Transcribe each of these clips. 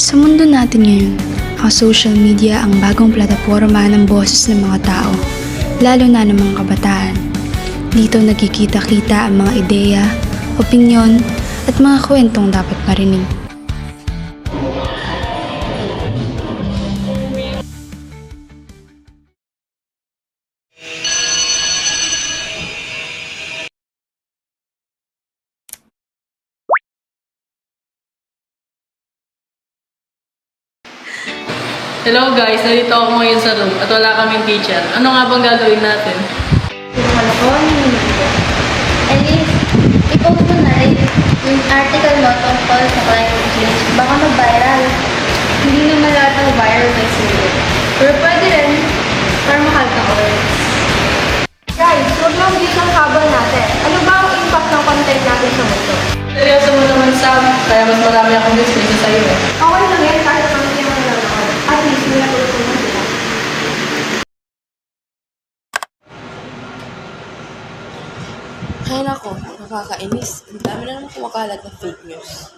Sa mundo natin ngayon, ang social media ang bagong plataporma ng boses ng mga tao, lalo na ng mga kabataan. Dito nagkikita-kita ang mga ideya, opinyon, at mga kwentong dapat marinig. Hello guys, nandito ako ngayon sa room at wala kaming teacher. Ano nga bang gagawin natin? Tulungan ako ni Miguel. Elise, i-post mo na rin yung article mo tungkol sa climate change. Baka mag-viral. Hindi naman lahat ng viral may sulit. Pero pwede rin para makalta words. Guys, huwag lang dito ang habang natin. Ano ba ang impact ng content natin sa mundo? Seryoso mo naman Sam, kaya mas marami akong display sa iyo eh. Okay lang yan kahit kami yung nanonood. At least may natutulungan sila. Ay nako, nakakainis. Ang dami na naman kumakalat ng fake news.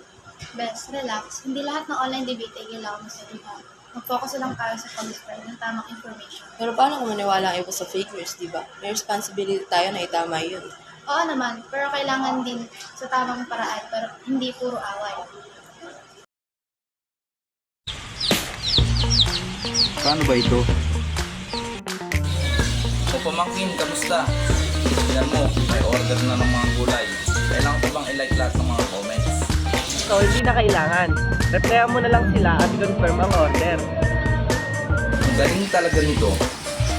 Bes, relax. Hindi lahat ng online debate ay kailangan mo sa iba. Mag-focus lang tayo sa pag-spread ng tamang information. Pero paano kung maniwala ang iba sa fake news, di ba? May responsibility tayo na itama yun. Oo naman, pero kailangan din sa tamang paraan, pero hindi puro away. Paano ba ito? So pamangkin, kamusta? Tignan mo, may order na ng mga gulay. Kailangan ko bang i-like lahat ng mga comments? So, hindi na kailangan. Replyan mo na lang sila at i-confirm ang order. Ang galing talaga nito.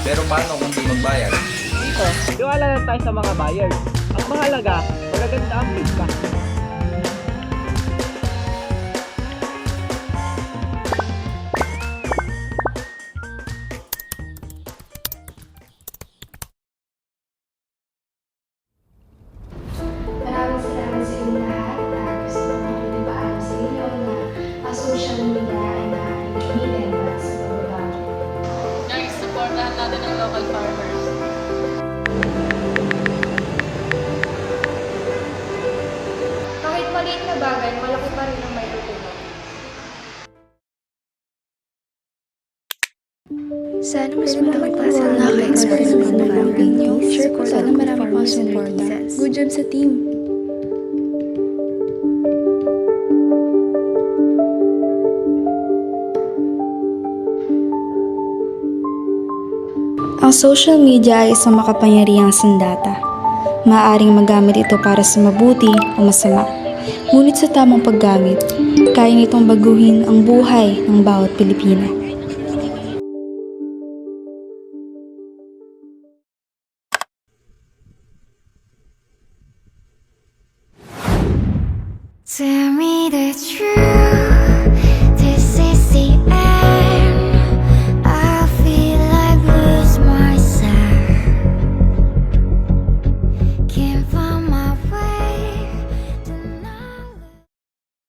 Pero paano kung di magbayad? Dito, tiwala lang tayo sa mga buyers. Ang mahalaga, magaganda ang feedback. Maraming salamat sa inyo lahat na gusto ko makikipaalam sa inyo na ang social media ay maaaring gamitin para sa pagbabago. Guys, supportahan natin ang local farmers. Kahit maliit na bagay, malaki pa rin ang may tutulong. Sana mas marami pa sa nakaka-experiment ng mga videos. Sana marami pang suporta. Good job sa team! Ang social media ay isang makapangyarihang sandata. Maaaring magamit ito para sa mabuti o masama. Ngunit sa tamang paggamit, kaya nitong baguhin ang buhay ng bawat Pilipino.